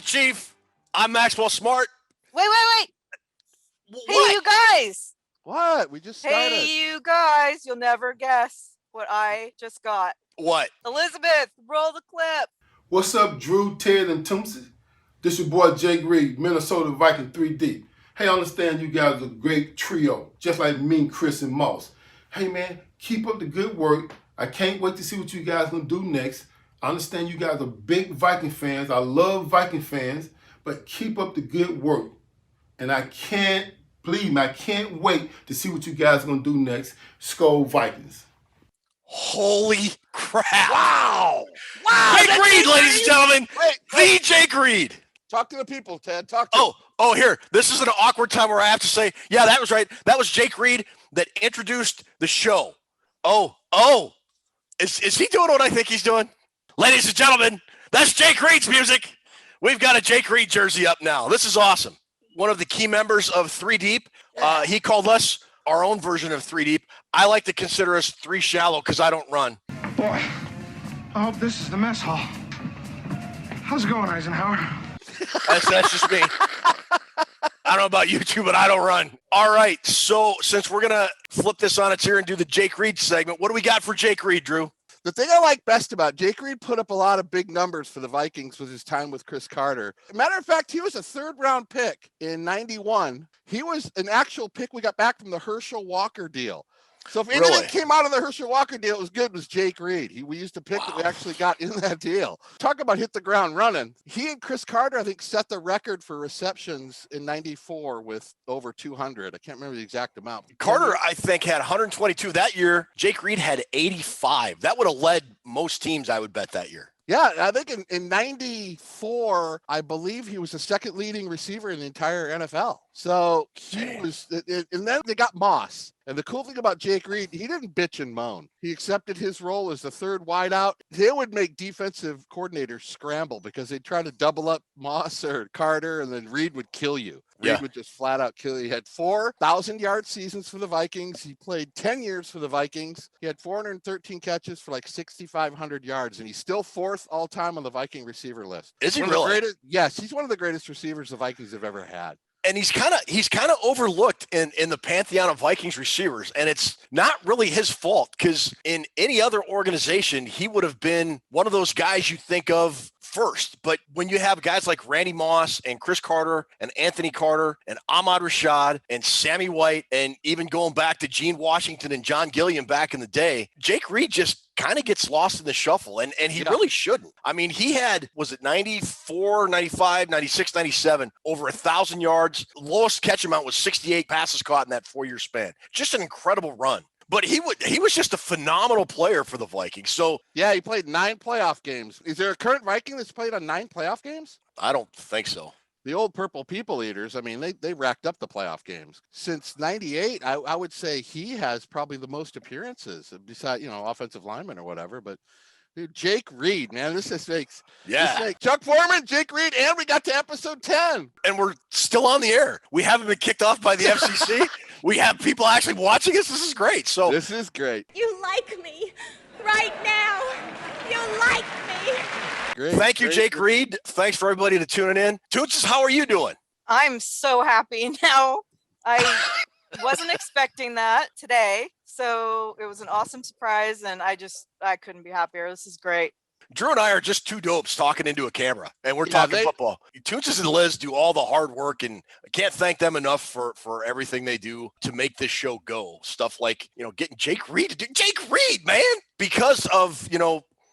Chief. I'm Maxwell Smart. Wait. What? Hey, you guys. What? We just started. Hey, you guys. You'll never guess what I just got. What? Elizabeth, roll the clip. What's up, Drew, Ted, and Toomsy? This your boy Jake Reed, Minnesota Vikings 3D. Hey, I understand you guys are a great trio, just like me, Chris, and Moss. Hey, man, keep up the good work. I can't wait to see what you guys are going to do next. I understand you guys are big Viking fans. I love Viking fans, but keep up the good work. And I can't wait to see what you guys are going to do next. SKOL Vikings. Holy crap. Wow. Jake Reed, ladies and gentlemen. The Jake Reed. Talk to the people, Ted. Talk to them. Oh, here. This is an awkward time where I have to say, yeah, that was right. That was Jake Reed that introduced the show. Is he doing what I think he's doing? Ladies and gentlemen, that's Jake Reed's music. We've got a Jake Reed jersey up now. This is awesome. One of the key members of 3 Deep. He called us our own version of 3 Deep. I like to consider us 3 Shallow because I don't run. Boy, I hope this is the mess hall. How's it going, Eisenhower? That's just me. I don't know about you two, but I don't run. All right, so since we're going to flip this on its ear and do the Jake Reed segment, what do we got for Jake Reed, Drew? The thing I like best about Jake Reed put up a lot of big numbers for the Vikings with his time with Chris Carter. Matter of fact, he was a 3rd-round pick in 91. He was an actual pick we got back from the Herschel Walker deal. So if anything came out of the Herschel Walker deal, it was good, was Jake Reed. We used to pick that we actually got in that deal. Talk about hit the ground running. He and Chris Carter, I think, set the record for receptions in 94 with over 200. I can't remember the exact amount. Carter, I think, had 122 that year. Jake Reed had 85. That would have led most teams, I would bet, that year. Yeah, I think in 94, I believe he was the 2nd leading receiver in the entire NFL. So he was, and then they got Moss. And the cool thing about Jake Reed, he didn't bitch and moan. He accepted his role as the 3rd wideout. They would make defensive coordinators scramble because they'd try to double up Moss or Carter, and then Reed would kill you. Reed would just flat out kill you. He had 4,000-yard seasons for the Vikings. He played 10 years for the Vikings. He had 413 catches for like 6,500 yards, and he's still 4th all-time on the Viking receiver list. Is he really? Yes, he's one of the greatest receivers the Vikings have ever had. And he's kind of overlooked in the pantheon of Vikings receivers, and it's not really his fault because in any other organization, he would have been one of those guys you think of first. But when you have guys like Randy Moss and Chris Carter and Anthony Carter and Ahmad Rashad and Sammy White, and even going back to Gene Washington and John Gilliam back in the day, Jake Reed just kind of gets lost in the shuffle, and he really shouldn't. I mean, he had, was it 94, 95, 96, 97, over 1,000 yards. Lowest catch amount was 68 passes caught in that 4-year span. Just an incredible run. But he was just a phenomenal player for the Vikings. So yeah, he played 9 playoff games. Is there a current Viking that's played on 9 playoff games? I don't think so. The old Purple People Eaters, I mean, they racked up the playoff games. Since 98, I would say he has probably the most appearances, besides, offensive lineman or whatever. But dude, Jake Reed, man, this makes Chuck Foreman, Jake Reed, and we got to episode 10. And we're still on the air. We haven't been kicked off by the FCC. We have people actually watching us. This is great. So this is great. You like me right now. You like me. Great. Thank you, Jake Reed. Thanks for everybody to tuning in. Toots, how are you doing? I'm so happy now. I wasn't expecting that today. So it was an awesome surprise, and I couldn't be happier. This is great. Drew and I are just 2 dopes talking into a camera, and we're talking football. Toonses and Liz do all the hard work, and I can't thank them enough for everything they do to make this show go. Stuff like, getting Jake Reed to do Jake Reed, man, because of,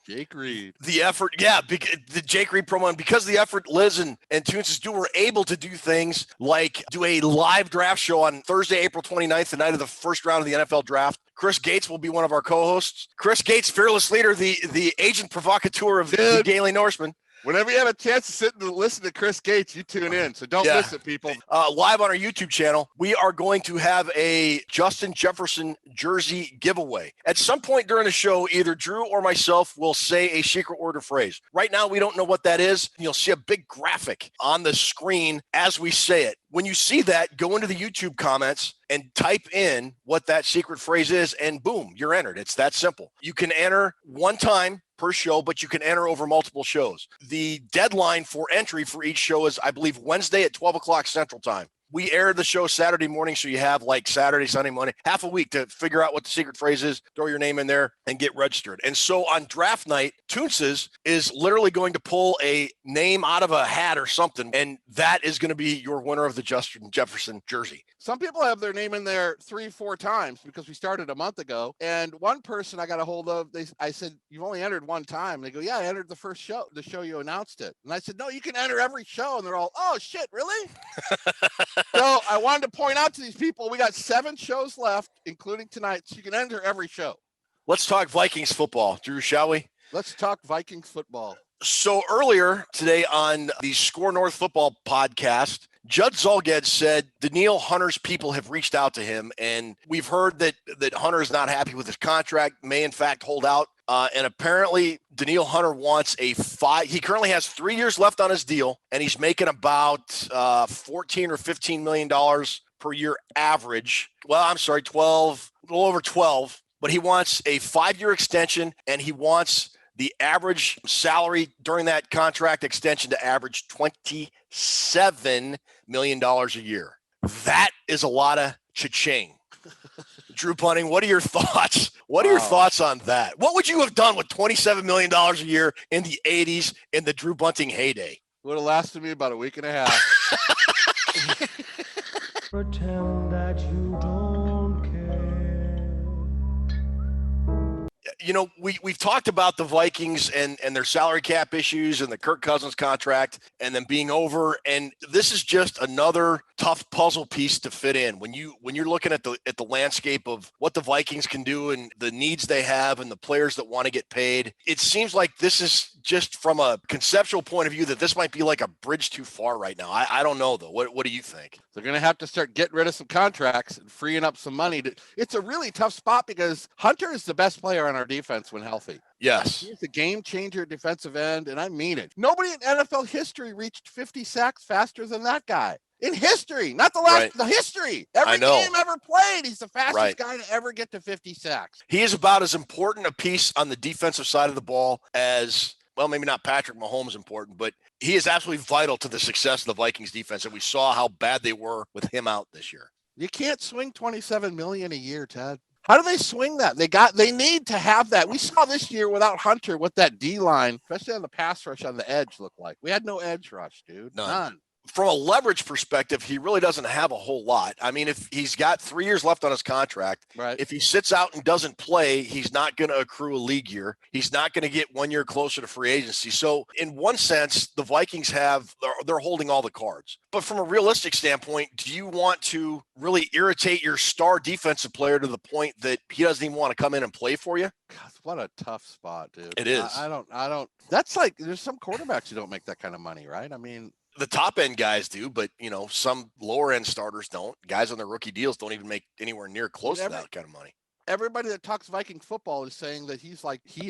Jake Reed. The effort, the Jake Reed promo, and because of the effort Liz and Toonses do, we're able to do things like do a live draft show on Thursday, April 29th, the night of the first round of the NFL draft. Chris Gates will be one of our co-hosts. Chris Gates, fearless leader, the agent provocateur of the Daily Norseman. Whenever you have a chance to sit and listen to Chris Gates, you tune in. So don't miss it, people. Live on our YouTube channel, we are going to have a Justin Jefferson jersey giveaway. At some point during the show, either Drew or myself will say a secret word or phrase. Right now, we don't know what that is. You'll see a big graphic on the screen as we say it. when you see that, go into the YouTube comments and type in what that secret phrase is, and boom, you're entered. It's that simple. You can enter one time per show, but you can enter over multiple shows. The deadline for entry for each show is, I believe, Wednesday at 12 o'clock Central Time. We air the show Saturday morning, so you have like Saturday, Sunday, Monday, half a week to figure out what the secret phrase is, throw your name in there, and get registered. And so on draft night, Toonces is literally going to pull a name out of a hat or something, and that is going to be your winner of the Justin Jefferson jersey. Some people have their name in there 3-4 times because we started a month ago. And one person I got a hold of, I said, "You've only entered one time." They go, "Yeah, I entered the first show, the show you announced it." And I said, "No, you can enter every show." And they're all, "Oh, shit, really?" So I wanted to point out to these people, we got 7 shows left, including tonight. So you can enter every show. Let's talk Vikings football, Drew, shall we? Let's talk Vikings football. So earlier today on the Score North Football podcast, Judd Zulgad said Danielle Hunter's people have reached out to him, and we've heard that Hunter is not happy with his contract, may in fact hold out. And apparently Danielle Hunter wants he currently has 3 years left on his deal, and he's making about $14 or $15 million per year average. Well, I'm sorry, 12, a little over 12, but he wants a 5-year extension, and he wants the average salary during that contract extension to average $27 million a year. That is a lot of cha-ching. Drew Punting, what are your thoughts? What are your thoughts on that? What would you have done with $27 million a year in the 80s in the Drew Bunting heyday? Would have lasted me about a week and a half. Pretend that you don't care. You know, we've talked about the Vikings and their salary cap issues and the Kirk Cousins contract and them being over. And this is just another tough puzzle piece to fit in. When you're looking at the landscape of what the Vikings can do and the needs they have and the players that want to get paid, it seems like this is just from a conceptual point of view that this might be like a bridge too far right now. I don't know, though. What do you think? They're going to have to start getting rid of some contracts and freeing up some money. It's a really tough spot because Hunter is the best player on our defense when healthy. Yes. He's a game changer defensive end, and I mean it. Nobody in NFL history reached 50 sacks faster than that guy. In history, not the last, the history. Every game ever played, he's the fastest guy to ever get to 50 sacks. He is about as important a piece on the defensive side of the ball as, well, maybe not Patrick Mahomes important, but he is absolutely vital to the success of the Vikings defense, and we saw how bad they were with him out this year. You can't swing $27 million a year, Ted. How do they swing that? They need to have that. We saw this year without Hunter what that D-line, especially on the pass rush on the edge, looked like. We had no edge rush, dude. None. From a leverage perspective, he really doesn't have a whole lot. I mean, if he's got 3 years left on his contract, if he sits out and doesn't play, he's not going to accrue a league year. He's not going to get 1 year closer to free agency. So in one sense, the Vikings they're holding all the cards. But from a realistic standpoint, do you want to really irritate your star defensive player to the point that he doesn't even want to come in and play for you? God, what a tough spot, dude. It is. I don't. That's like, there's some quarterbacks who don't make that kind of money, right? I mean, the top end guys do, but some lower end starters don't. Guys on their rookie deals don't even make anywhere near close to that kind of money. Everybody that talks Viking football is saying that he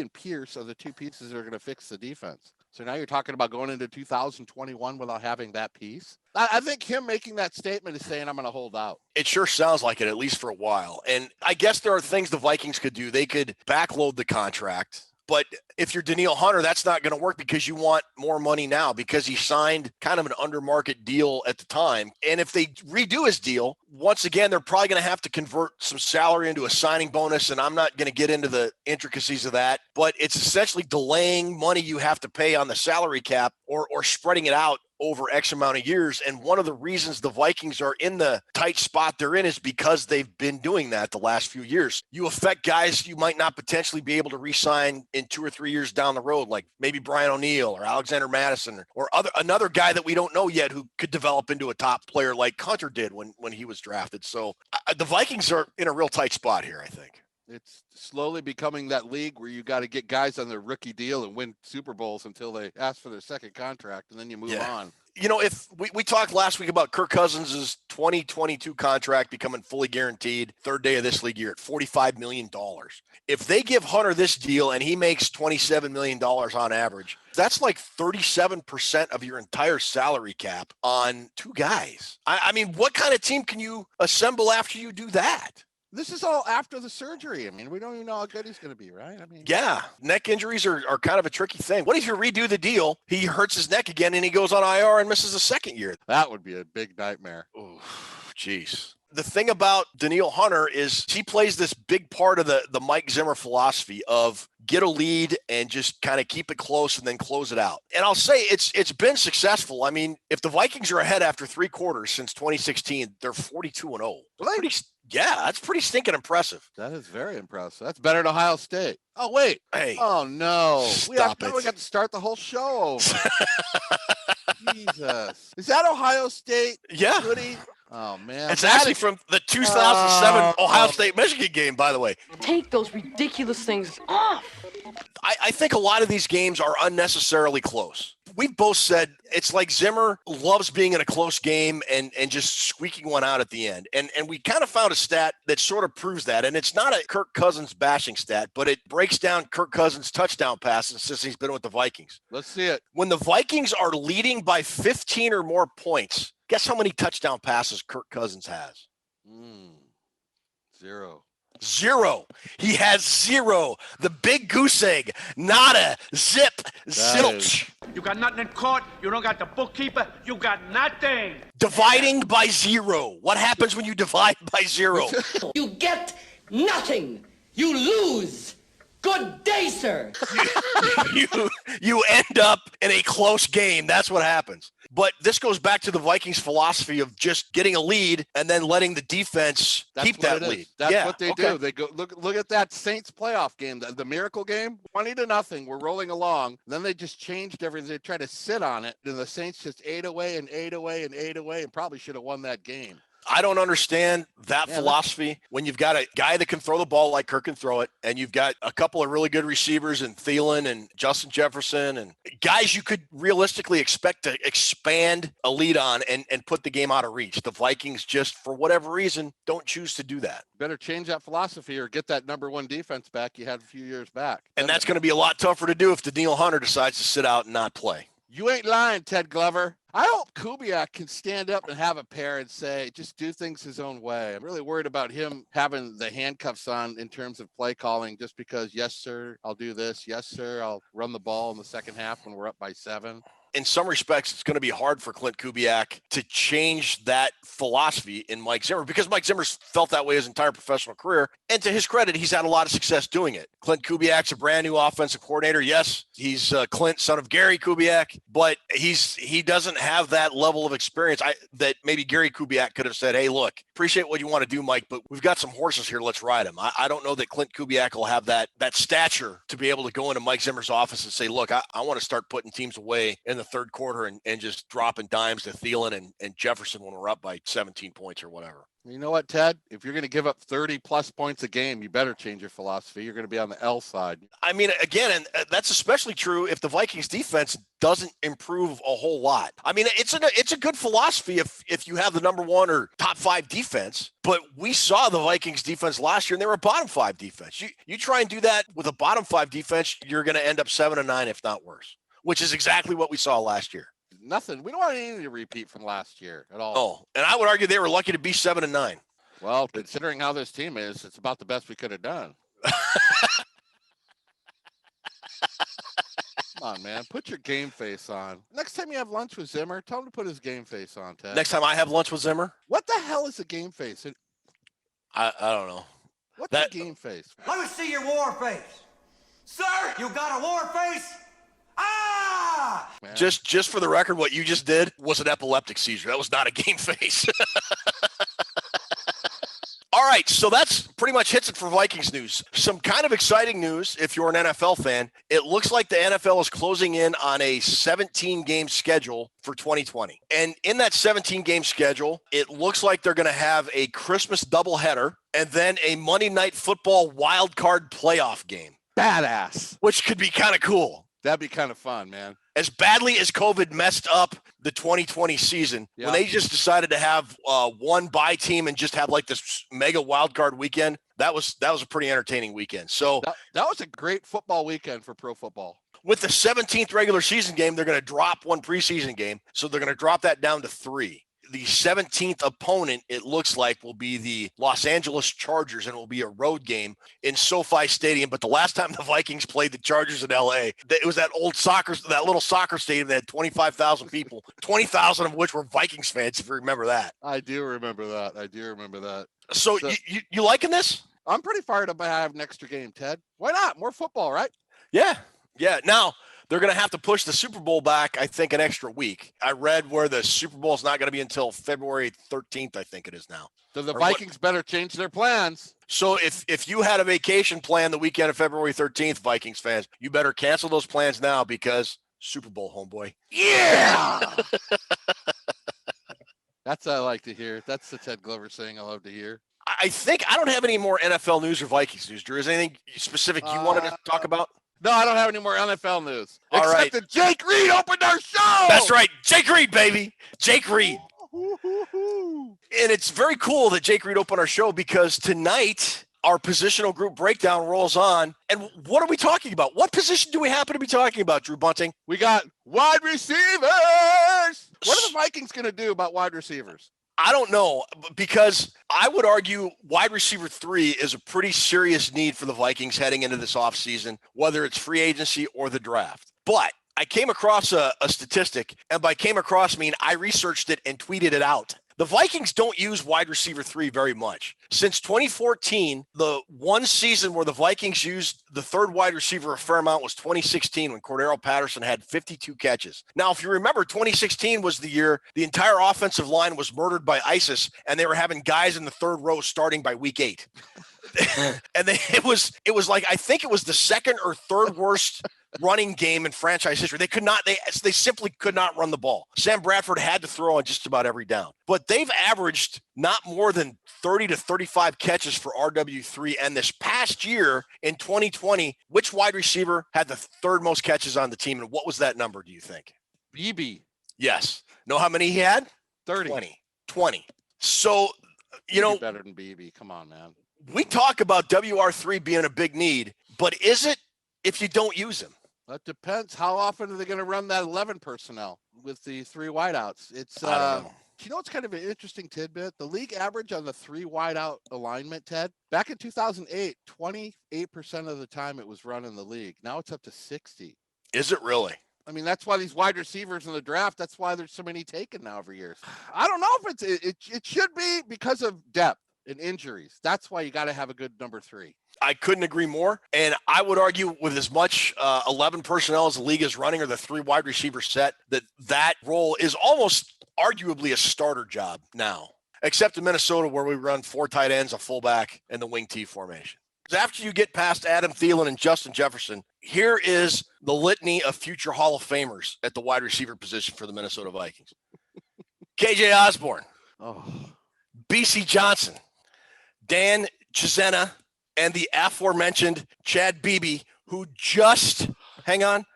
and Pierce are the two pieces that are going to fix the defense. So now you're talking about going into 2021 without having that piece. I think him making that statement is saying, I'm going to hold out. It sure sounds like it, at least for a while. And I guess there are things the Vikings could do. They could backload the contract. But if you're Danielle Hunter, that's not going to work because you want more money now because he signed kind of an under market deal at the time. And if they redo his deal, once again, they're probably going to have to convert some salary into a signing bonus. And I'm not going to get into the intricacies of that, but it's essentially delaying money you have to pay on the salary cap or spreading it out over X amount of years. And one of the reasons the Vikings are in the tight spot they're in is because they've been doing that the last few years. You affect guys you might not potentially be able to re-sign in 2 or 3 years down the road, like maybe Brian O'Neill or Alexander Madison or another guy that we don't know yet who could develop into a top player like Hunter did when he was drafted. So the Vikings are in a real tight spot here, I think. It's slowly becoming that league where you got to get guys on their rookie deal and win Super Bowls until they ask for their second contract, and then you move on. If we talked last week about Kirk Cousins' 2022 contract becoming fully guaranteed third day of this league year at $45 million. If they give Hunter this deal and he makes $27 million on average, that's like 37% of your entire salary cap on two guys. I mean, what kind of team can you assemble after you do that? This is all after the surgery. I mean, we don't even know how good he's going to be, right? I mean, yeah, neck injuries are kind of a tricky thing. What if you redo the deal, he hurts his neck again and he goes on IR and misses a second year? That would be a big nightmare. Oh, jeez. The thing about Danielle Hunter is he plays this big part of the Mike Zimmer philosophy of get a lead and just kind of keep it close and then close it out. And I'll say it's been successful. I mean, if the Vikings are ahead after 3 quarters since 2016, they're 42-0. Yeah, that's pretty stinking impressive. That is very impressive. That's better than Ohio State. Oh, wait. Hey. Oh, no. We got to start the whole show over. Jesus. Is that Ohio State? Yeah. Goody? Oh, man. It's actually from the 2007 Ohio State-Michigan game, by the way. Take those ridiculous things off. I think a lot of these games are unnecessarily close. We've both said it's like Zimmer loves being in a close game and just squeaking one out at the end. And we kind of found a stat that sort of proves that. And it's not a Kirk Cousins bashing stat, but it breaks down Kirk Cousins' touchdown passes since he's been with the Vikings. Let's see it. When the Vikings are leading by 15 or more points, guess how many touchdown passes Kirk Cousins has? 0. 0. He has 0. The big goose egg. Nada. Zip. Zilch. You got nothing in court. You don't got the bookkeeper. You got nothing. Dividing by 0. What happens when you divide by 0? You get nothing. You lose. Good day, sir. You end up in a close game. That's what happens. But this goes back to the Vikings' philosophy of just getting a lead and then letting the defense keep that lead. That's what they do. They go look at that Saints playoff game, the miracle game, 20-0. We're rolling along. Then they just changed everything. They tried to sit on it, and the Saints just ate away and probably should have won that game. I don't understand that philosophy when you've got a guy that can throw the ball like Kirk can throw it, and you've got a couple of really good receivers in Thielen and Justin Jefferson and guys you could realistically expect to expand a lead on and put the game out of reach. The Vikings just, for whatever reason, don't choose to do that. Better change that philosophy or get that number 1 defense back you had a few years back. And that's going to be a lot tougher to do if Danielle Hunter decides to sit out and not play. You ain't lying, Ted Glover. I hope Kubiak can stand up and have a pair and say, just do things his own way. I'm really worried about him having the handcuffs on in terms of play calling just because, yes, sir, I'll do this. Yes, sir, I'll run the ball in the second half when we're up by 7. In some respects, it's going to be hard for Clint Kubiak to change that philosophy in Mike Zimmer because Mike Zimmer's felt that way his entire professional career. And to his credit, he's had a lot of success doing it. Clint Kubiak's a brand new offensive coordinator. Yes, he's Clint, son of Gary Kubiak, but he doesn't have that level of experience that maybe Gary Kubiak could have said, hey, look, appreciate what you want to do, Mike, but we've got some horses here. Let's ride them. I don't know that Clint Kubiak will have that stature to be able to go into Mike Zimmer's office and say, look, I want to start putting teams away in the third quarter and just dropping dimes to Thielen and Jefferson when we're up by 17 points or whatever. You know what, Ted? If you're going to give up 30-plus points a game, you better change your philosophy. You're going to be on the L side. I mean, again, and that's especially true if the Vikings defense doesn't improve a whole lot. I mean, it's a good philosophy if you have the number 1 or top 5 defense, but we saw the Vikings defense last year and they were a bottom 5 defense. You try and do that with a bottom 5 defense, you're going to end up 7-9, if not worse, which is exactly what we saw last year. Nothing. We don't want anything to repeat from last year at all. Oh, and I would argue they were lucky to be 7-9. Well, considering how this team is, it's about the best we could have done. Come on, man. Put your game face on. Next time you have lunch with Zimmer, tell him to put his game face on, Ted. Next time I have lunch with Zimmer? What the hell is a game face? I don't know. What's a game face? Let me see your war face. Sir, you got a war face? Ah! Man. Just for the record, what you just did was an epileptic seizure. That was not a game face. All right, so that's pretty much hits it for Vikings news. Some kind of exciting news if you're an NFL fan. It looks like the NFL is closing in on a 17-game schedule for 2020. And in that 17-game schedule, it looks like they're going to have a Christmas doubleheader and then a Monday Night Football wild card playoff game. Badass. Which could be kind of cool. That'd be kind of fun, man. as badly as COVID messed up the 2020 season, when they just decided to have one bye team and just have like this mega wild card weekend, that was a pretty entertaining weekend. So that was a great football weekend for pro football. With the 17th regular season game, they're going to drop one preseason game. So they're going to drop that down to 3. The 17th opponent, it looks like, will be the Los Angeles Chargers, and it will be a road game in SoFi Stadium. But the last time the Vikings played the Chargers in LA, it was that little soccer stadium that had 25,000 people, 20,000 of which were Vikings fans, if you remember that. I do remember that. So you liking this? I'm pretty fired up by having an extra game, Ted. Why not? More football, right? Yeah. Now, they're going to have to push the Super Bowl back, I think, an extra week. I read where the Super Bowl is not going to be until February 13th, I think it is now. So the Vikings better change their plans. So if you had a vacation plan the weekend of February 13th, Vikings fans, you better cancel those plans now because Super Bowl, homeboy. Yeah! That's what I like to hear. That's the Ted Glover saying I love to hear. I think I don't have any more NFL news or Vikings news. Drew, is there anything specific you wanted to talk about? No, I don't have any more NFL news. All except right. that Jake Reed opened our show. That's right. Jake Reed, baby. Jake Reed. And it's very cool that Jake Reed opened our show because tonight our positional group breakdown rolls on. And what are we talking about? What position do we happen to be talking about, Drew Bunting? We got wide receivers. What are the Vikings going to do about wide receivers? I don't know, because I would argue wide receiver 3 is a pretty serious need for the Vikings heading into this offseason, whether it's free agency or the draft. But I came across a statistic, and by came across, I mean I researched it and tweeted it out. The Vikings don't use wide receiver 3 very much. Since 2014, the one season where the Vikings used the third wide receiver a fair amount was 2016 when Cordero Patterson had 52 catches. Now, if you remember, 2016 was the year the entire offensive line was murdered by ISIS, and they were having guys in the third row starting by week 8. And it was like, I think it was the second or third worst running game in franchise history. They simply could not run the ball. Sam Bradford had to throw on just about every down. But they've averaged not more than 30 to 35 catches for RW3. And this past year in 2020, which wide receiver had the third most catches on the team? And what was that number, do you think? BB. Yes. Know how many he had? 30. 20. So, better than BB. Come on, man. We talk about WR3 being a big need, but is it if you don't use him? That depends. How often are they going to run that 11 personnel with the 3 wideouts? It's I don't know. It's kind of an interesting tidbit. The league average on the 3 wideout alignment, Ted, back in 2008, 28% of the time it was run in the league. Now it's up to 60. Is it really? I mean, that's why these wide receivers in the draft, that's why there's so many taken now every year. I don't know if it should be because of depth and injuries. That's why you got to have a good number 3. I couldn't agree more. And I would argue with as much 11 personnel as the league is running, or the 3 wide receiver set, that role is almost arguably a starter job now, except in Minnesota where we run 4 tight ends, a fullback, and the wing T formation. After you get past Adam Thielen and Justin Jefferson, here is the litany of future Hall of Famers at the wide receiver position for the Minnesota Vikings. KJ Osborne, BC Johnson, Dan Chisena, and the aforementioned Chad Beebe, who just, hang on.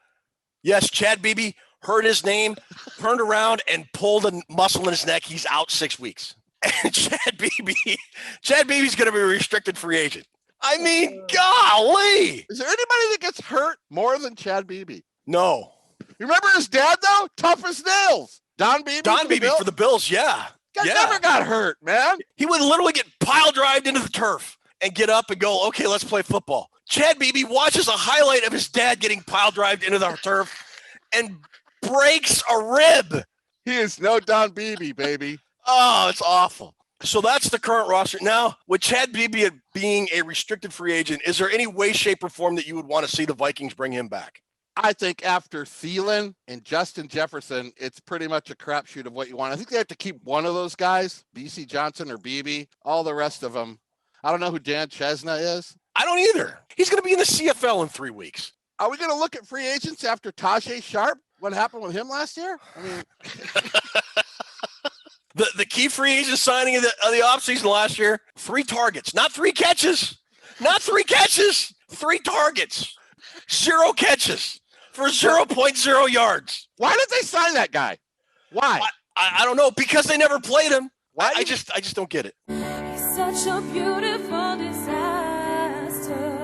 Yes, Chad Beebe heard his name, turned around and pulled a muscle in his neck. He's out 6 weeks. And Chad Beebe's going to be a restricted free agent. I mean, golly. Is there anybody that gets hurt more than Chad Beebe? No. You remember his dad, though? Tough as nails. Don Beebe for the Bills, yeah. Guy never got hurt, man. He would literally get pile drived into the turf and get up and go, okay, let's play football. Chad Beebe watches a highlight of his dad getting pile drived into the turf and breaks a rib. He is no Don Beebe, baby. Oh, it's awful. So that's the current roster. Now, with Chad Beebe being a restricted free agent, is there any way, shape, or form that you would want to see the Vikings bring him back? I think after Thielen and Justin Jefferson, it's pretty much a crapshoot of what you want. I think they have to keep one of those guys, BC Johnson or Beebe. All the rest of them, I don't know who Dan Chesna is. I don't either. He's going to be in the CFL in 3 weeks. Are we going to look at free agents after Tajay Sharp? What happened with him last year? I mean, the key free agent signing of the offseason last year, 3 targets, not 3 catches, 3 targets, 0 catches. for 0.0 yards. Why did they sign that guy? Why? I don't know, because they never played him. Why? I just don't get it. Such a beautiful disaster.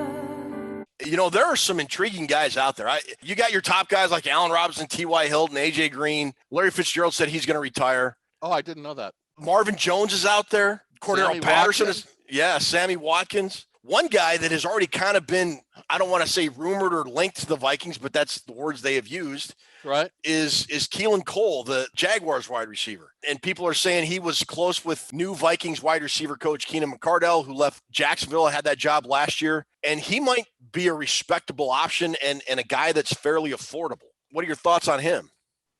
You know, there are some intriguing guys out there. You got your top guys like Allen Robinson, T.Y. Hilton, A.J. Green. Larry Fitzgerald said he's going to retire. Oh, I didn't know that. Marvin Jones is out there. Cordero Sammy Patterson Watkins? Sammy Watkins. One guy that has already kind of been, I don't want to say rumored or linked to the Vikings, but that's the words they have used, right? Is Keelan Cole, the Jaguars wide receiver. And people are saying he was close with new Vikings wide receiver coach Keenan McCardell, who left Jacksonville, had that job last year. And he might be a respectable option and a guy that's fairly affordable. What are your thoughts on him?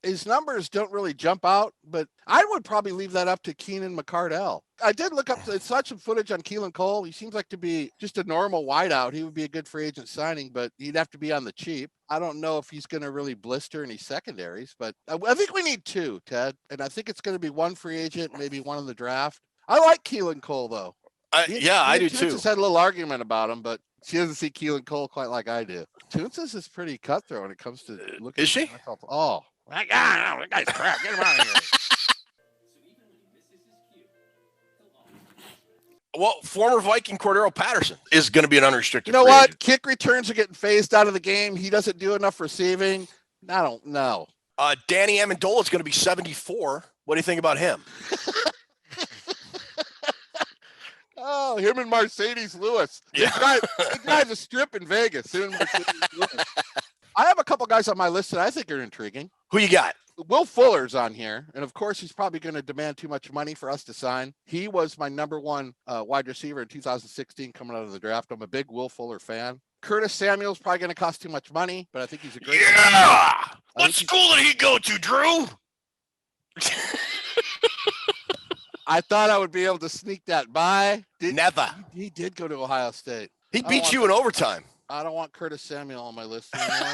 His numbers don't really jump out, but I would probably leave that up to Keenan McCardell. I did look up such some footage on Keelan Cole. He seems like to be just a normal wideout. He would be a good free agent signing, but he'd have to be on the cheap. I don't know if he's going to really blister any secondaries, but I think we need two, Ted. And I think it's going to be one free agent, maybe one in the draft. I like Keelan Cole, though. I do too. Just had a little argument about him, but she doesn't see Keelan Cole quite like I do. Toonses is pretty cutthroat when it comes to looking. Is she? Oh. That guy's crap. Get him out of here. Well, former Viking Cordero Patterson is going to be an unrestricted. You know free what? agent. Kick returns are getting phased out of the game. He doesn't do enough receiving. I don't know. Danny Amendola is going to be 74. What do you think about him? Oh, him and Mercedes Lewis. Yeah. He drives a strip in Vegas. Him and Mercedes Lewis. I have a couple guys on my list that I think are intriguing. Who you got? Will Fuller's on here, and of course, he's probably going to demand too much money for us to sign. He was my number one wide receiver in 2016 coming out of the draft. I'm a big Will Fuller fan. Curtis Samuel's probably going to cost too much money, but I think he's a great receiver. What school did he go to, Drew? I thought I would be able to sneak that by. Never. He did go to Ohio State. He beat you in overtime. I don't want Curtis Samuel on my list anymore.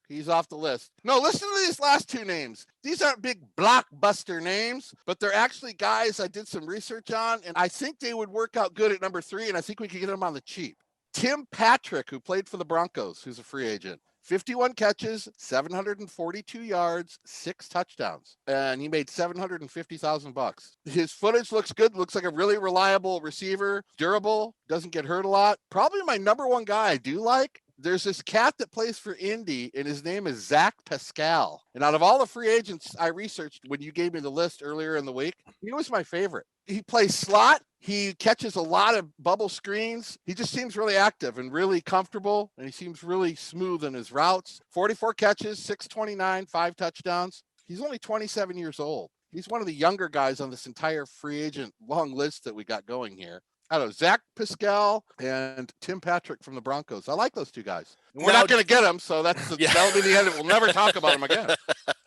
He's off the list. No, listen to these last two names. These aren't big blockbuster names, but they're actually guys I did some research on, and I think they would work out good at number 3, and I think we could get them on the cheap. Tim Patrick, who played for the Broncos, who's a free agent. 51 catches, 742 yards, 6 touchdowns, and he made $750,000. His footage looks good. Looks like a really reliable receiver, durable, doesn't get hurt a lot. Probably my number one guy I do like. There's this cat that plays for Indy, and his name is Zach Pascal. And out of all the free agents I researched when you gave me the list earlier in the week, he was my favorite. He plays slot. He catches a lot of bubble screens. He just seems really active and really comfortable, and he seems really smooth in his routes. 44 catches, 629, 5 touchdowns. He's only 27 years old. He's one of the younger guys on this entire free agent long list that we got going here. I don't know, Zach Pascal and Tim Patrick from the Broncos. I like those two guys. We're not going to get them, so that'll be the end of it. We'll never talk about them again.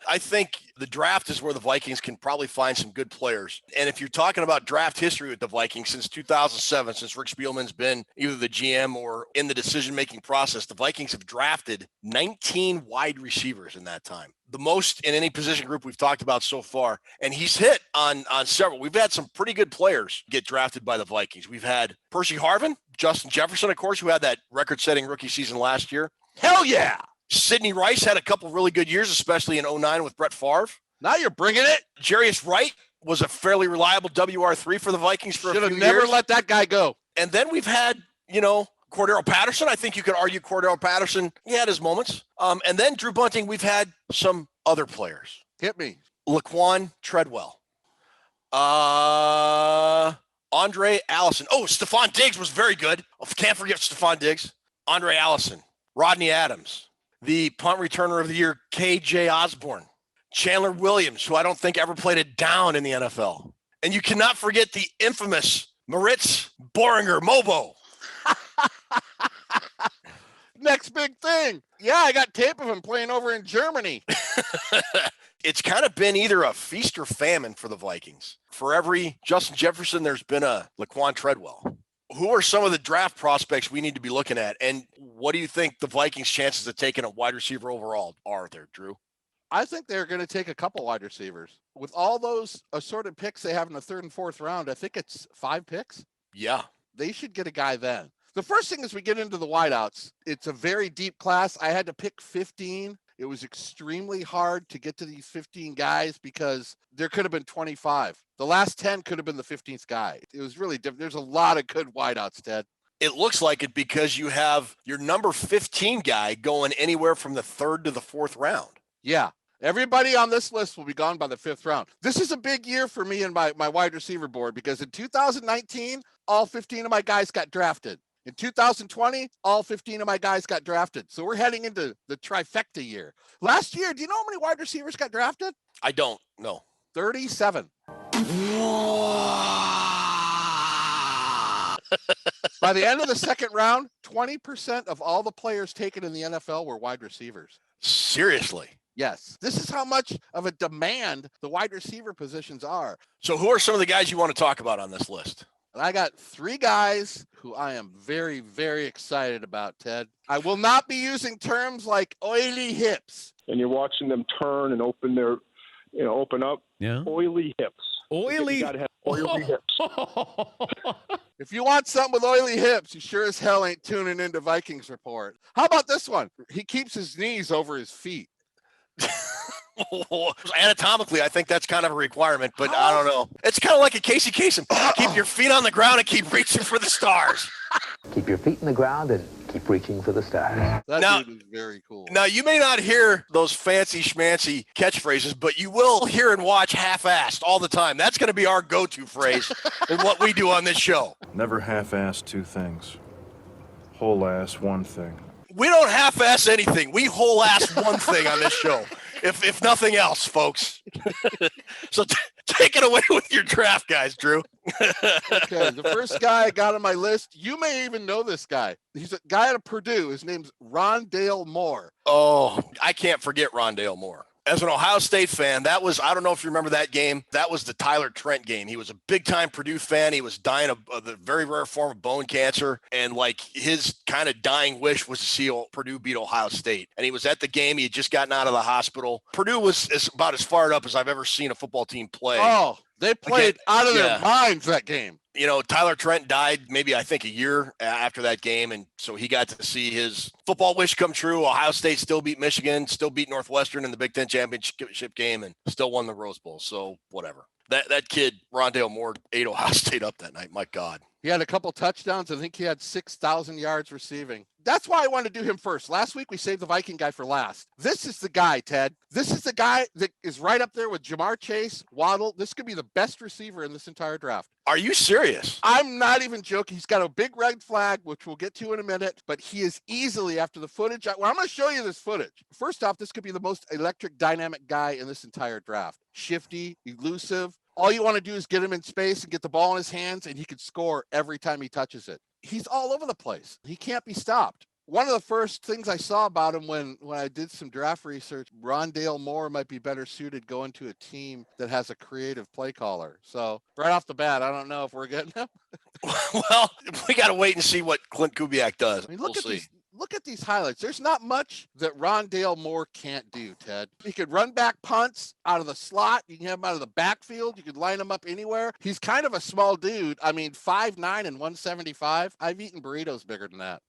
I think the draft is where the Vikings can probably find some good players. And if you're talking about draft history with the Vikings since 2007, since Rick Spielman's been either the GM or in the decision-making process, the Vikings have drafted 19 wide receivers in that time. The most in any position group we've talked about so far. And he's hit on several. We've had some pretty good players get drafted by the Vikings. We've had Percy Harvin, Justin Jefferson, of course, who had that record-setting rookie season last year. Hell yeah! Sidney Rice had a couple really good years, especially in 2009 with Brett Favre. Now you're bringing it. Jarius Wright was a fairly reliable WR3 for the Vikings for a few years. Should have never let that guy go. And then we've had, Cordero Patterson. I think you could argue Cordero Patterson, he had his moments. And then Drew Bunting, we've had some other players. Hit me. Laquan Treadwell. Andre Allison. Oh, Stephon Diggs was very good. Can't forget Stephon Diggs. Andre Allison. Rodney Adams. The punt returner of the year, KJ Osborne. Chandler Williams, who I don't think ever played a down in the NFL. And you cannot forget the infamous Moritz Boringer Mobo. Next big thing. Yeah, I got tape of him playing over in Germany. It's kind of been either a feast or famine for the Vikings. For every Justin Jefferson, there's been a Laquan Treadwell. Who are some of the draft prospects we need to be looking at? And what do you think the Vikings' chances of taking a wide receiver overall are there, Drew? I think they're going to take a couple wide receivers. With all those assorted picks they have in the 3rd and 4th round, I think it's 5 picks. Yeah. They should get a guy then. The first thing is we get into the wideouts. It's a very deep class. I had to pick 15. It was extremely hard to get to these 15 guys because there could have been 25. The last 10 could have been the 15th guy. It was really different. There's a lot of good wideouts, Ted. It looks like it because you have your number 15 guy going anywhere from the 3rd to the 4th round. Yeah. Everybody on this list will be gone by the 5th round. This is a big year for me and my wide receiver board because in 2019, all 15 of my guys got drafted. In 2020, all 15 of my guys got drafted. So we're heading into the trifecta year. Last year, do you know how many wide receivers got drafted? I don't know. 37. By the end of the 2nd round, 20% of all the players taken in the NFL were wide receivers. Seriously? Yes. This is how much of a demand the wide receiver positions are. So who are some of the guys you want to talk about on this list? And I got 3 guys who I am very, very excited about, Ted. I will not be using terms like oily hips. And you're watching them turn and open up. Yeah. Oily hips. Oily. You gotta have oily hips. If you want something with oily hips, you sure as hell ain't tuning into Vikings Report. How about this one? He keeps his knees over his feet. Anatomically, I think that's kind of a requirement, but I don't know. It's kind of like a Casey Kasem. Keep your feet on the ground and keep reaching for the stars. Keep your feet in the ground and keep reaching for the stars. That dude is very cool. Now, you may not hear those fancy schmancy catchphrases, but you will hear and watch half-assed all the time. That's going to be our go-to phrase in what we do on this show. Never half-ass 2 things. Whole-ass 1 thing. We don't half-ass anything. We whole-ass one thing on this show, if nothing else, folks. So take it away with your draft, guys, Drew. Okay, the first guy I got on my list, you may even know this guy. He's a guy out of Purdue. His name's Rondale Moore. Oh, I can't forget Rondale Moore. As an Ohio State fan, that was, I don't know if you remember that game. That was the Tyler Trent game. He was a big-time Purdue fan. He was dying of the very rare form of bone cancer. And, like, his kind of dying wish was to see Purdue beat Ohio State. And he was at the game. He had just gotten out of the hospital. Purdue was about as fired up as I've ever seen a football team play. Oh, they played out of their minds that game. You know, Tyler Trent died maybe, I think, a year after that game, and so he got to see his football wish come true. Ohio State still beat Michigan, still beat Northwestern in the Big Ten championship game, and still won the Rose Bowl, so whatever. That kid, Rondale Moore, ate Ohio State up that night. My God. He had a couple touchdowns. I think he had 6,000 yards receiving. That's why I wanted to do him first. Last week, we saved the Viking guy for last. This is the guy, Ted. This is the guy that is right up there with Jamar Chase, Waddle. This could be the best receiver in this entire draft. Are you serious? I'm not even joking. He's got a big red flag, which we'll get to in a minute, but he is easily, after the footage. Well, I'm going to show you this footage. First off, this could be the most electric, dynamic guy in this entire draft. Shifty, elusive. All you want to do is get him in space and get the ball in his hands, and he could score every time he touches it. He's all over the place. He can't be stopped. One of the first things I saw about him when I did some draft research, Rondale Moore might be better suited going to a team that has a creative play caller. So right off the bat, I don't know if we're getting him. Well, we got to wait and see what Clint Kubiak does. I mean, look at these highlights. There's not much that Rondale Moore can't do, Ted. He could run back punts out of the slot. You can have him out of the backfield. You could line him up anywhere. He's kind of a small dude. I mean, 5'9" and 175. I've eaten burritos bigger than that.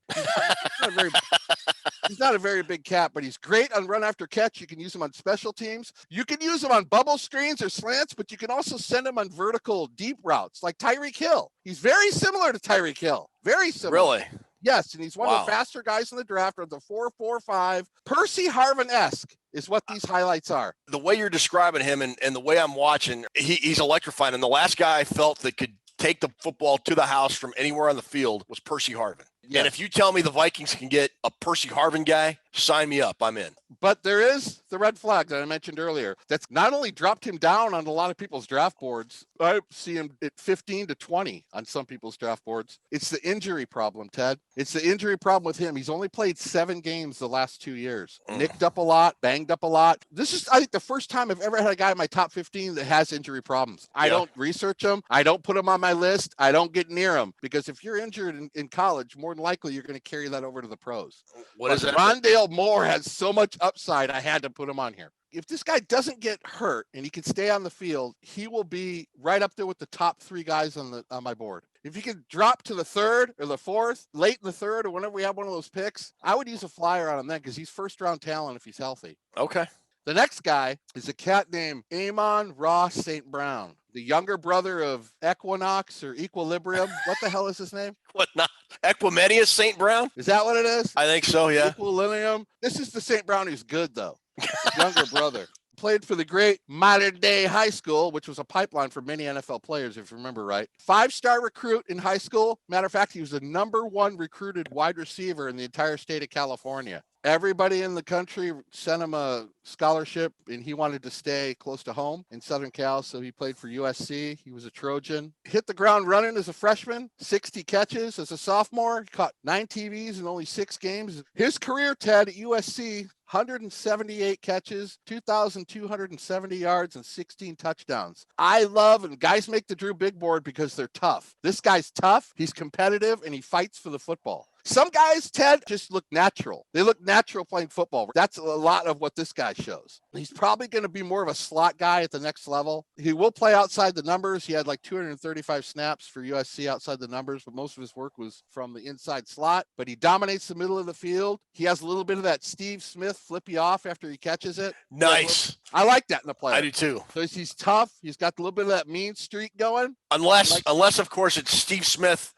He's not a very big cat, but he's great on run after catch. You can use him on special teams. You can use him on bubble screens or slants, but you can also send him on vertical deep routes like Tyreek Hill. He's very similar to Tyreek Hill. Very similar. Really? Yes, and he's one of the faster guys in the draft, or the 4.45. Percy Harvin-esque is what these highlights are. The way you're describing him and the way I'm watching, he's electrifying. And the last guy I felt that could take the football to the house from anywhere on the field was Percy Harvin. Yes. And if you tell me the Vikings can get a Percy Harvin guy, sign me up. I'm in. But there is the red flag that I mentioned earlier. That's not only dropped him down on a lot of people's draft boards. I see him at 15 to 20 on some people's draft boards. It's the injury problem, Ted. It's the injury problem with him. He's only played 7 games the last 2 years. Nicked up a lot, banged up a lot. This is, I think, the first time I've ever had a guy in my top 15 that has injury problems. I don't research him. I don't put him on my list. I don't get near him. Because if you're injured in college, more than likely you're going to carry that over to the pros. What is that? Rondale Moore has so much upside, I had to put him on here. if this guy doesn't get hurt and he can stay on the field, he will be right up there with the top 3 guys on my board. If he could drop to the 3rd or the 4th, late in the 3rd, or whenever we have one of those picks, I would use a flyer on him then because he's first-round talent if he's healthy. Okay. The next guy is a cat named Amon Ross St. Brown, the younger brother of Equinox or Equilibrium. What the hell is his name? What not? Equimedius St. Brown? Is that what it is? I think so, yeah. Equilibrium. This is the St. Brown who's good, though. His younger brother. Played for the great Modern Day High School, which was a pipeline for many NFL players, if you remember right. 5-star recruit in high school. Matter of fact, he was the #1 recruited wide receiver in the entire state of California. Everybody in the country sent him a scholarship, and he wanted to stay close to home in Southern Cal, so he played for USC. He was a Trojan. Hit the ground running as a freshman, 60 catches as a sophomore. He caught 9 TVs in only 6 games. His career, Ted, at USC, 178 catches, 2,270 yards, and 16 touchdowns. I love, and guys make the Drew Big Board because they're tough. This guy's tough, he's competitive, and he fights for the football. Some guys, Ted, just look natural. They look natural playing football. That's a lot of what this guy shows. He's probably going to be more of a slot guy at the next level. He will play outside the numbers. He had like 235 snaps for USC outside the numbers, but most of his work was from the inside slot. But he dominates the middle of the field. He has a little bit of that Steve Smith flip you off after he catches it. Nice. I like that in the player. I do too. So he's tough. He's got a little bit of that mean streak going. Unless of course, it's Steve Smith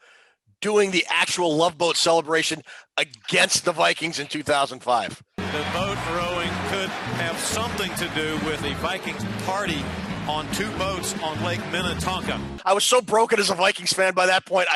doing the actual Love Boat celebration against the Vikings in 2005. The boat rowing could have something to do with the Vikings party on 2 boats on Lake Minnetonka. I was so broken as a Vikings fan by that point,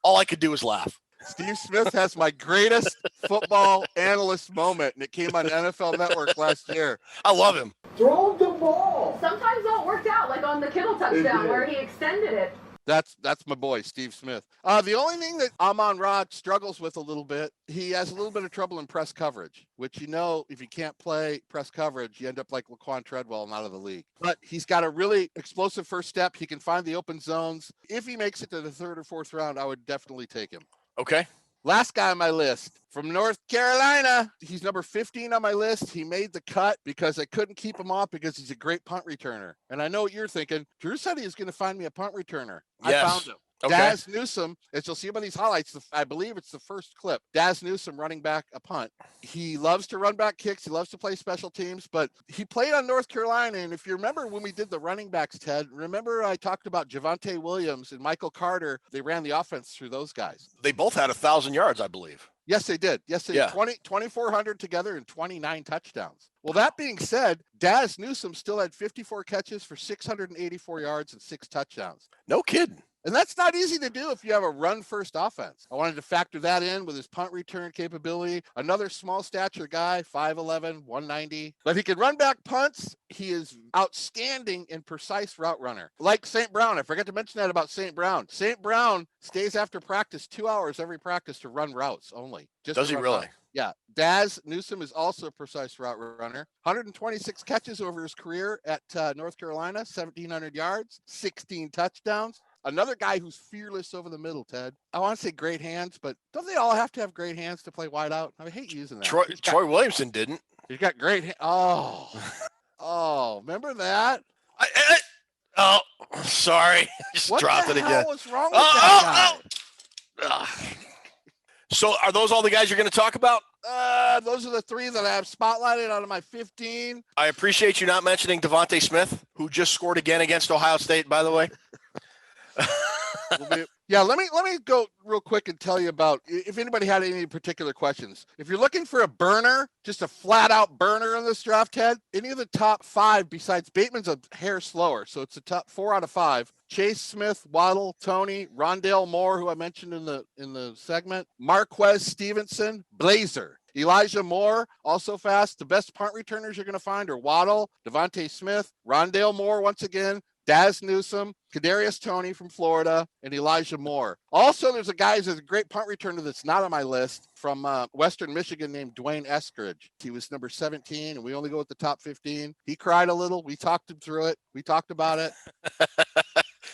all I could do was laugh. Steve Smith has my greatest football analyst moment, and it came on NFL Network last year. I love him. Throw the ball. Sometimes it worked out, like on the Kittle touchdown where he extended it. That's my boy, Steve Smith. The only thing that Amon Rod struggles with a little bit, he has a little bit of trouble in press coverage, which, if you can't play press coverage, you end up like Laquan Treadwell and out of the league. But he's got a really explosive first step. He can find the open zones. If he makes it to the 3rd or 4th round, I would definitely take him. Okay. Last guy on my list from North Carolina. He's number 15 on my list. He made the cut because I couldn't keep him off because he's a great punt returner. And I know what you're thinking. Drew said he was going to find me a punt returner. Yes. I found him. Okay. Daz Newsome, as you'll see by these highlights, I believe it's the first clip. Daz Newsome running back a punt. He loves to run back kicks. He loves to play special teams, but he played on North Carolina. And if you remember when we did the running backs, Ted, remember I talked about Javonte Williams and Michael Carter. They ran the offense through those guys. They both had 1,000 yards, I believe. Yes, they did. Yes, they did. 2,400 together and 29 touchdowns. Well, that being said, Daz Newsome still had 54 catches for 684 yards and 6 touchdowns. No kidding. And that's not easy to do if you have a run-first offense. I wanted to factor that in with his punt return capability. Another small stature guy, 5'11", 190. But he can run back punts. He is outstanding in precise route runner. Like St. Brown. I forgot to mention that about St. Brown. St. Brown stays after practice 2 hours every practice to run routes only. Does he really? Routes. Yeah. Daz Newsome is also a precise route runner. 126 catches over his career at North Carolina, 1,700 yards, 16 touchdowns. Another guy who's fearless over the middle, Ted. I want to say great hands, but don't they all have to have great hands to play wide out? I hate using that. Troy Williamson didn't. He's got great hands. Oh, remember that? Sorry. Just dropped it again. What's wrong with that guy? So are those all the guys you're going to talk about? Those are the 3 that I have spotlighted out of my 15. I appreciate you not mentioning Devontae Smith, who just scored again against Ohio State, by the way. Yeah, let me go real quick and tell you about if anybody had any particular questions. If you're looking for a burner, just a flat out burner in this draft, Ted, any of the top 5 besides Bateman's a hair slower, so it's the top 4 out of 5. Chase Smith, Waddle, Tony, Rondale Moore, who I mentioned in the segment, Marquez Stevenson, Blazer. Elijah Moore, also fast. The best punt returners you're going to find are Waddle, Devontae Smith, Rondale Moore once again, Daz Newsome, Kadarius Toney from Florida, and Elijah Moore. Also, there's a guy who's a great punt returner that's not on my list from Western Michigan named Dwayne Eskridge. He was number 17, and we only go with the top 15. He cried a little. We talked him through it. We talked about it.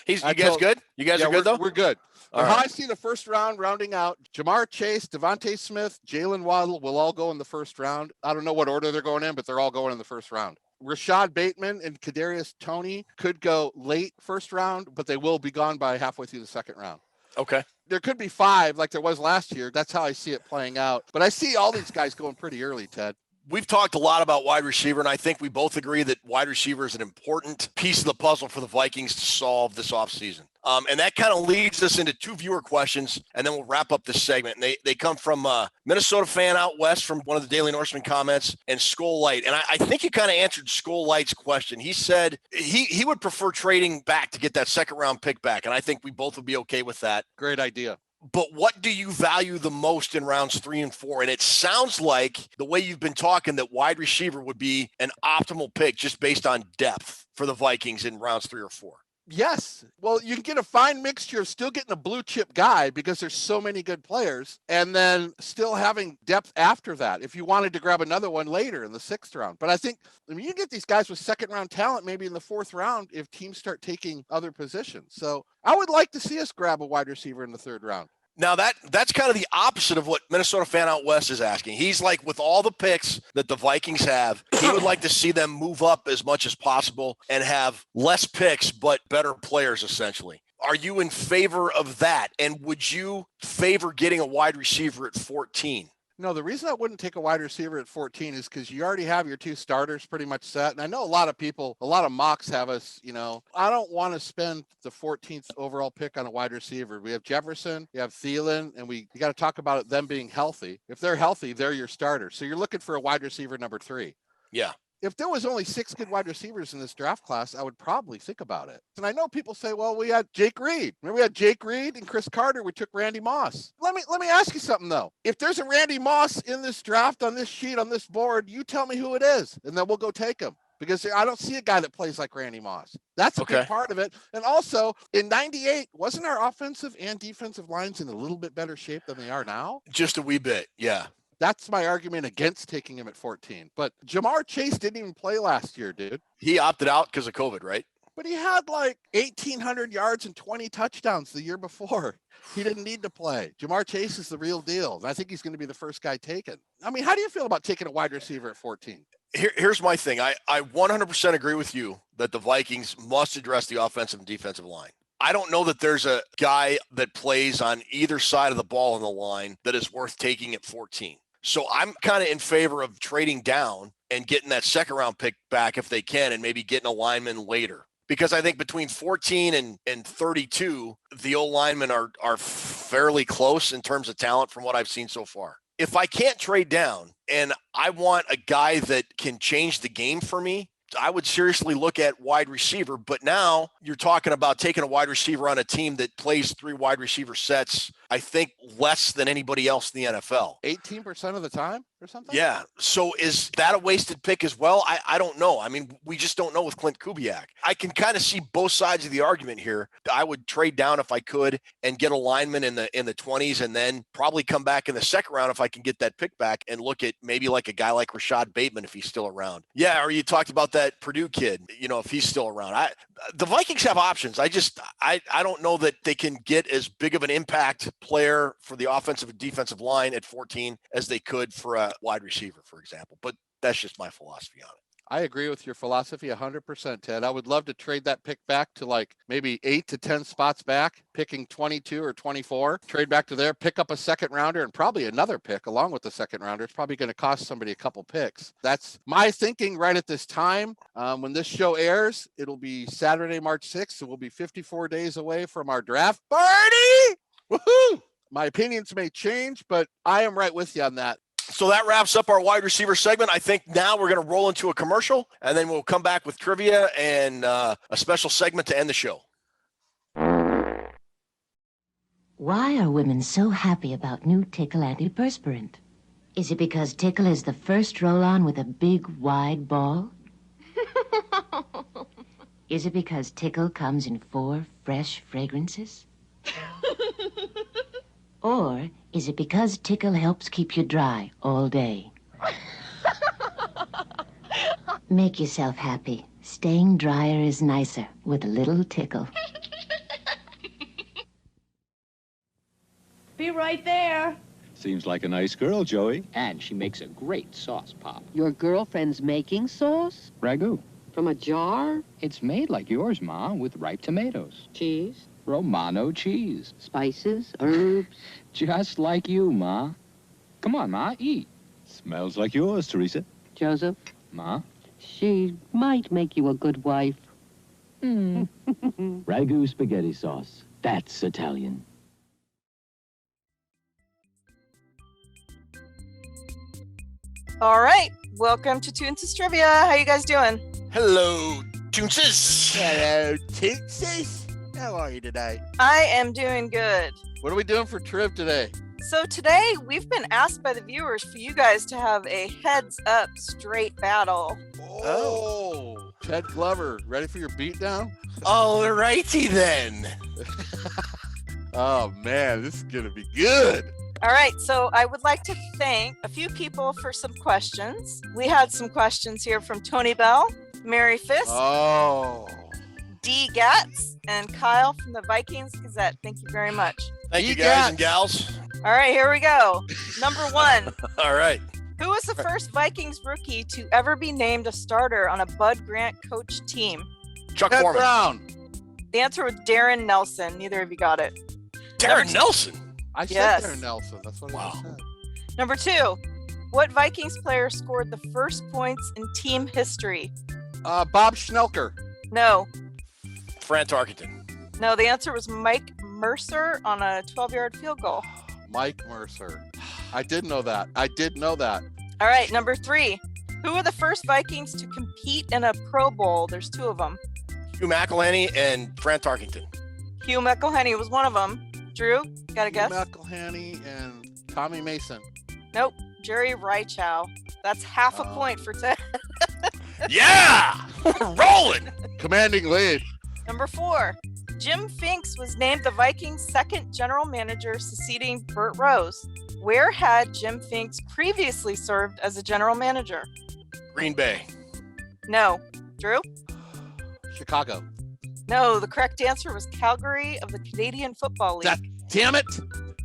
You guys good? You guys are good, though? We're good. All How right. I see the first round rounding out, Jamar Chase, Devontae Smith, Jalen Waddle will all go in the first round. I don't know what order they're going in, but they're all going in the first round. Rashad Bateman and Kadarius Toney could go late first round, but they will be gone by halfway through the second round. Okay. There could be 5 like there was last year. That's how I see it playing out. But I see all these guys going pretty early, Ted. We've talked a lot about wide receiver, and I think we both agree that wide receiver is an important piece of the puzzle for the Vikings to solve this offseason. And that kind of leads us into 2 viewer questions, and then we'll wrap up this segment. And they come from Minnesota fan out west from one of the Daily Norseman comments, and SKOL Light. And I think you kind of answered SKOL Light's question. He said he would prefer trading back to get that second-round pick back, and I think we both would be okay with that. Great idea. But what do you value the most in rounds 3 and 4? And it sounds like the way you've been talking that wide receiver would be an optimal pick just based on depth for the Vikings in rounds 3 or 4. Yes. Well, you can get a fine mixture of still getting a blue chip guy because there's so many good players, and then still having depth after that if you wanted to grab another one later in the 6th round. But I mean, you get these guys with second round talent maybe in the 4th round if teams start taking other positions. So I would like to see us grab a wide receiver in the 3rd round. Now, that's kind of the opposite of what Minnesota fan out west is asking. He's like, with all the picks that the Vikings have, he would like to see them move up as much as possible and have less picks but better players, essentially. Are you in favor of that? And would you favor getting a wide receiver at 14? No, the reason I wouldn't take a wide receiver at 14 is because you already have your 2 starters pretty much set. And I know a lot of mocks have us, I don't want to spend the 14th overall pick on a wide receiver. We have Jefferson, we have Thielen, and you got to talk about them being healthy. If they're healthy, they're your starter. So you're looking for a wide receiver number 3. Yeah. If there was only 6 good wide receivers in this draft class, I would probably think about it. And I know people say, well, we had Jake Reed. Remember we had Jake Reed and Chris Carter. We took Randy Moss. Let me ask you something, though. If there's a Randy Moss in this draft, on this sheet, on this board, you tell me who it is, and then we'll go take him. Because I don't see a guy that plays like Randy Moss. That's a big part of it. And also, in 98, wasn't our offensive and defensive lines in a little bit better shape than they are now? Just a wee bit, yeah. That's my argument against taking him at 14. But Jamar Chase didn't even play last year, dude. He opted out because of COVID, right? But he had like 1,800 yards and 20 touchdowns the year before. He didn't need to play. Jamar Chase is the real deal. And I think he's going to be the first guy taken. I mean, how do you feel about taking a wide receiver at 14? Here's my thing. I 100% agree with you that the Vikings must address the offensive and defensive line. I don't know that there's a guy that plays on either side of the ball on the line that is worth taking at 14. So I'm kind of in favor of trading down and getting that second round pick back if they can, and maybe getting a lineman later. Because I think between 14 and 32, the old linemen are fairly close in terms of talent from what I've seen so far. If I can't trade down and I want a guy that can change the game for me, I would seriously look at wide receiver. But now you're talking about taking a wide receiver on a team that plays 3 wide receiver sets, I think less than anybody else in the NFL. 18% of the time or something? Yeah. So is that a wasted pick as well? I don't know. I mean, we just don't know with Clint Kubiak. I can kind of see both sides of the argument here. I would trade down if I could and get a lineman in the 20s, and then probably come back in the second round if I can get that pick back and look at maybe like a guy like Rashad Bateman if he's still around. Yeah. Or you talked about that Purdue kid, if he's still around. The Vikings have options. I don't know that they can get as big of an impact player for the offensive and defensive line at 14 as they could for a wide receiver, for example. But that's just my philosophy on it. I agree with your philosophy 100%, Ted. I would love to trade that pick back to like maybe 8 to 10 spots back, picking 22 or 24, trade back to there, pick up a second rounder and probably another pick along with the second rounder. It's probably going to cost somebody a couple picks. That's my thinking right at this time. When this show airs, it'll be Saturday, March 6th. So we'll be 54 days away from our draft party. Woohoo! My opinions may change, but I am right with you on that. So that wraps up our wide receiver segment. I think now we're going to roll into a commercial, and then we'll come back with trivia and a special segment to end the show. Why are women so happy about new Tickle antiperspirant? Is it because Tickle is the first roll-on with a big, wide ball? Is it because Tickle comes in 4 fresh fragrances? Or is it because Tickle helps keep you dry all day? Make yourself happy. Staying drier is nicer with a little Tickle. Be right there. Seems like a nice girl, Joey. And she makes a great sauce, Pop. Your girlfriend's making sauce? Ragu. From a jar? It's made like yours, Ma, with ripe tomatoes. Cheese? Romano cheese. Spices? Herbs? Just like you, Ma. Come on, Ma, eat. Smells like yours, Teresa. Joseph? Ma? She might make you a good wife. Ragu spaghetti sauce. That's Italian. All right, welcome to Toonses Trivia. How you guys doing? Hello, Toonses. Hello, Toonses. How are you today? I am doing good. What are we doing for Triv today? So today we've been asked by the viewers for you guys to have a heads up straight battle. Oh, Ted Glover, ready for your beatdown? All righty then. Oh man, this is gonna be good. All right, so I would like to thank a few people for some questions. We had some questions here from Tony Bell, Mary Fisk, D. Gatz, and Kyle from the Vikings Gazette. Thank you very much. Thank you, guys and gals. All right, here we go. Number 1. All right. Who was the first Vikings rookie to ever be named a starter on a Bud Grant coach team? Chuck Ted Foreman. Brown. The answer was Darren Nelson. Neither of you got it. Darren Nelson? I said Yes. Darren Nelson. That's what I said. Number 2. What Vikings player scored the first points in team history? Bob Schnelker. No. Fran Tarkenton. No, the answer was Mike Mercer on a 12-yard field goal. Mike Mercer. I did know that. All right, number 3. Who were the first Vikings to compete in a Pro Bowl? There's 2 of them. Hugh McElhenney and Fran Tarkenton. Hugh McElhenney was one of them. Drew, got a guess? McElhenney and Tommy Mason. Nope, Jerry Reichow. That's half a point for Ted. Yeah! Rolling! Commanding lead. Number 4. Jim Finks was named the Vikings' second general manager, succeeding Burt Rose. Where had Jim Finks previously served as a general manager? Green Bay. No. Drew? Chicago. No, the correct answer was Calgary of the Canadian Football League. Damn it!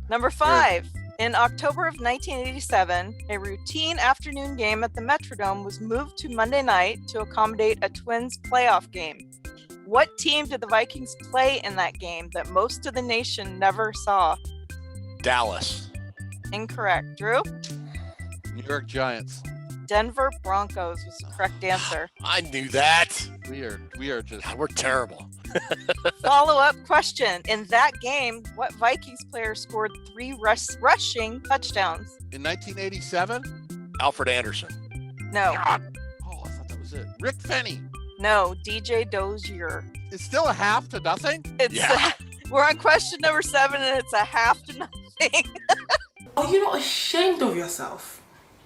Number 5. In October of 1987, a routine afternoon game at the Metrodome was moved to Monday night to accommodate a Twins playoff game. What team did the Vikings play in that game that most of the nation never saw? Dallas. Incorrect. Drew? New York Giants. Denver Broncos was the correct answer. I knew that. We are just... God, we're terrible. Follow-up question. In that game, what Vikings player scored 3 rushing touchdowns? In 1987? Alfred Anderson. No. God. Oh, I thought that was it. Rick Fenny. No, DJ Dozier. It's still a 0.5-0? It's we're on question number 7, and it's 0.5-0. Are you not ashamed of yourself?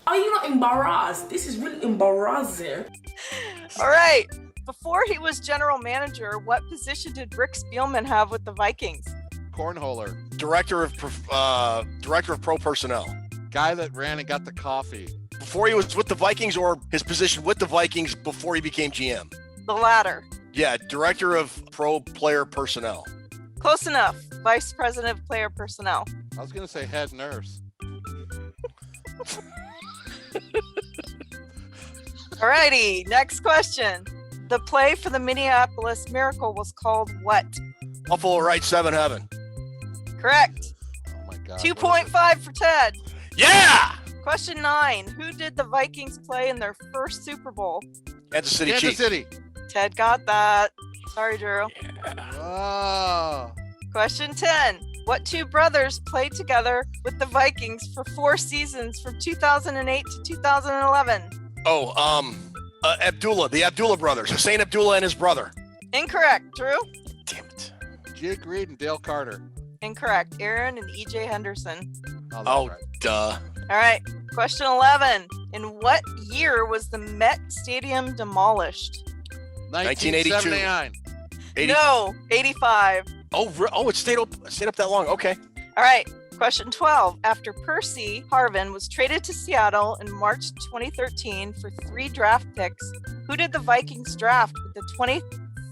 Are you not embarrassed? This is really embarrassing. All right. Before he was general manager, what position did Rick Spielman have with the Vikings? Cornholer. Director of pro personnel. Guy that ran and got the coffee. Before he was with the Vikings, or his position with the Vikings before he became GM? The latter. Yeah, director of pro player personnel. Close enough. Vice president of player personnel. I was going to say head nurse. Alrighty, next question. The play for the Minneapolis Miracle was called what? Buffalo Right 7 Heaven. Correct. Oh my God. 2.5 for Ted. Yeah! Question 9. Who did the Vikings play in their first Super Bowl? Kansas City Kansas Chiefs. City. Ted got that. Sorry, Drew. Oh. Question 10. What 2 brothers played together with the Vikings for 4 seasons from 2008 to 2011? Abdullah, the Abdullah brothers, Hussein Abdullah and his brother. Incorrect. Drew? Damn it. Jake Reed and Dale Carter. Incorrect. Aaron and E.J. Henderson. Oh, right. Duh. All right. Question 11. In what year was the Met Stadium demolished? 1979. 80. No, 85. Oh, it stayed up that long. Okay. All right. Question 12. After Percy Harvin was traded to Seattle in March 2013 for 3 draft picks, who did the Vikings draft with the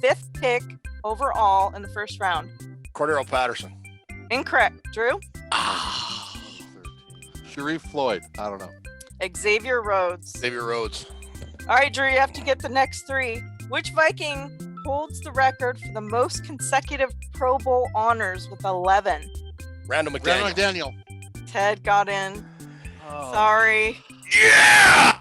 25th pick overall in the first round? Cordero Patterson. Incorrect. Drew? Sharif Floyd. I don't know. Xavier Rhodes. Xavier Rhodes. All right, Drew, you have to get the next three. Which Viking holds the record for the most consecutive Pro Bowl honors with 11? Randall McDaniel. Randall McDaniel. Ted got in. Oh. Sorry. Yeah!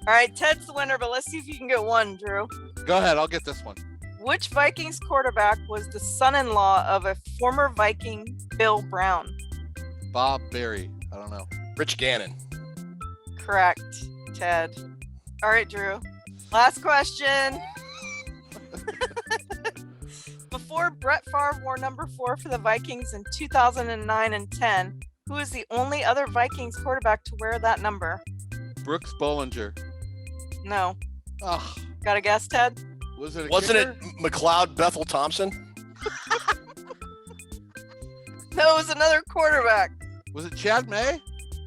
All right, Ted's the winner, but let's see if you can get one, Drew. Go ahead. I'll get this one. Which Vikings quarterback was the son-in-law of a former Viking, Bill Brown? Bob Berry. I don't know. Rich Gannon. Correct, Ted. All right, Drew. Last question. Before Brett Favre wore number 4 for the Vikings in 2009 and 10, who is the only other Vikings quarterback to wear that number? Brooks Bollinger. No. Oh, Got a guess, Ted? wasn't Wasn't kicker? it McLeod Bethel Thompson? No, it was another quarterback. Was it Chad May?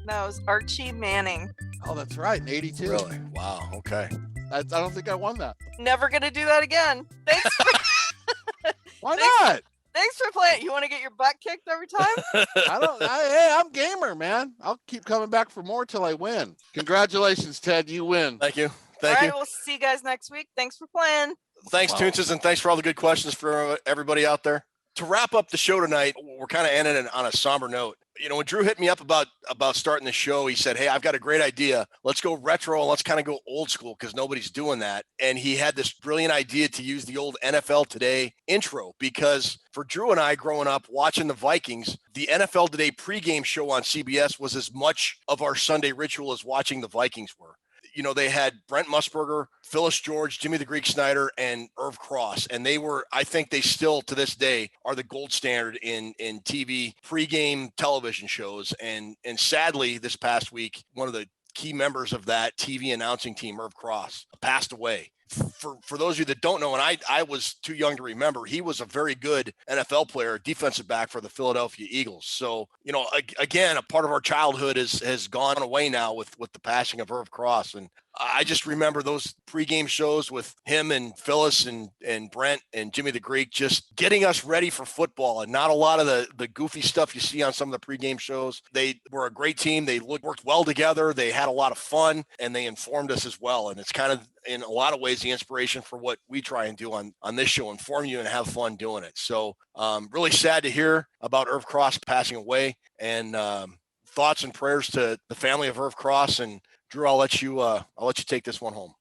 No, it was Archie Manning. Oh, that's right. In 82. Really? Wow. Okay. I don't think I won that. Never gonna do that again. Thanks. Why Thanks. not? Thanks for playing. You want to get your butt kicked every time? Hey, I'm gamer, man. I'll keep coming back for more till I win. Congratulations, Ted. You win. Thank you. All Thank right, you. we'll see you guys next week. Thanks for playing. Thanks, Wow. Toonces, and thanks for all the good questions for everybody out there. To wrap up the show tonight, we're kind of ending it on a somber note. You know, when Drew hit me up about starting the show, he said, "Hey, I've got a great idea. Let's go retro and let's kind of go old school because nobody's doing that." And he had this brilliant idea to use the old NFL Today intro because for Drew and I growing up watching the Vikings, the NFL Today pregame show on CBS was as much of our Sunday ritual as watching the Vikings were. You know, they had Brent Musburger, Phyllis George, Jimmy the Greek Snyder, and Irv Cross. And they were, I think they still to this day are the gold standard in TV pregame television shows. And sadly, this past week, one of the key members of that TV announcing team, Irv Cross, passed away. For those of you that don't know, and I was too young to remember, he was a very good NFL player, defensive back for the Philadelphia Eagles. So, you know, again, a part of our childhood has gone away now with the passing of Irv Cross. And I just remember those pregame shows with him and Phyllis and Brent and Jimmy the Greek just getting us ready for football and not a lot of the goofy stuff you see on some of the pregame shows. They were a great team. They worked well together. They had a lot of fun and they informed us as well. And it's kind of, in a lot of ways, the inspiration for what we try and do on this show, inform you and have fun doing it. So really sad to hear about Irv Cross passing away, and thoughts and prayers to the family of Irv Cross. And Drew, I'll let you take this one home.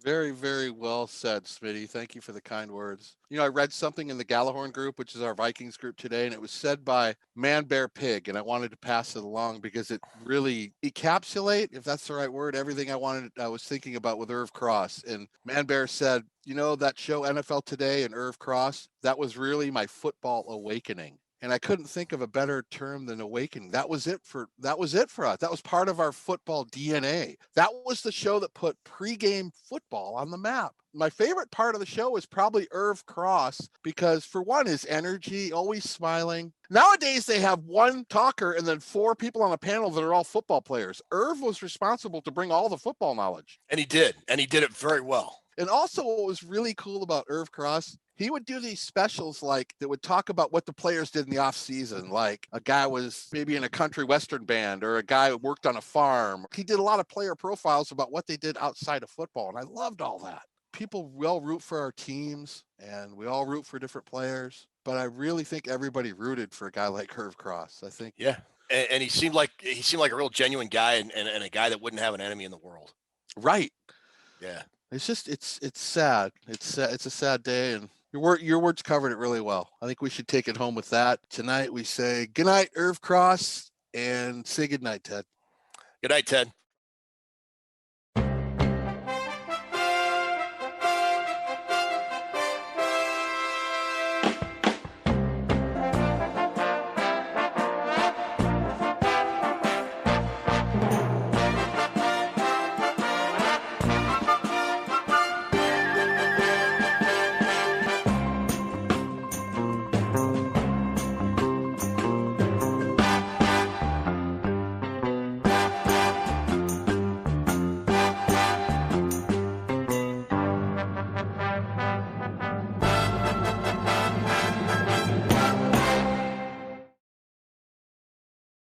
Very, very well said, Smitty. Thank you for the kind words. You know, I read something in the Gallahorn group, which is our Vikings group today, and it was said by Man Bear Pig, and I wanted to pass it along because it really encapsulate, if that's the right word, everything I was thinking about with Irv Cross. And Man Bear said, you know, that show NFL Today and Irv Cross, that was really my football awakening. And I couldn't think of a better term than awakening. That was it for us. That was part of our football DNA. That was the show that put pregame football on the map. My favorite part of the show is probably Irv Cross because, for one, his energy, always smiling. Nowadays, they have one talker and then 4 people on a panel that are all football players. Irv was responsible to bring all the football knowledge. And he did it very well. And also what was really cool about Irv Cross, he would do these specials like that would talk about what the players did in the off season. Like a guy was maybe in a country western band or a guy who worked on a farm. He did a lot of player profiles about what they did outside of football. And I loved all that. People will root for our teams and we all root for different players. But I really think everybody rooted for a guy like Irv Cross. I think. Yeah. And he seemed like a real genuine guy and a guy that wouldn't have an enemy in the world. Right. Yeah. It's just, it's sad. It's a sad day. And your words covered it really well. I think we should take it home with that. Tonight we say good night, Irv Cross, and say good night, Ted. Good night, Ted.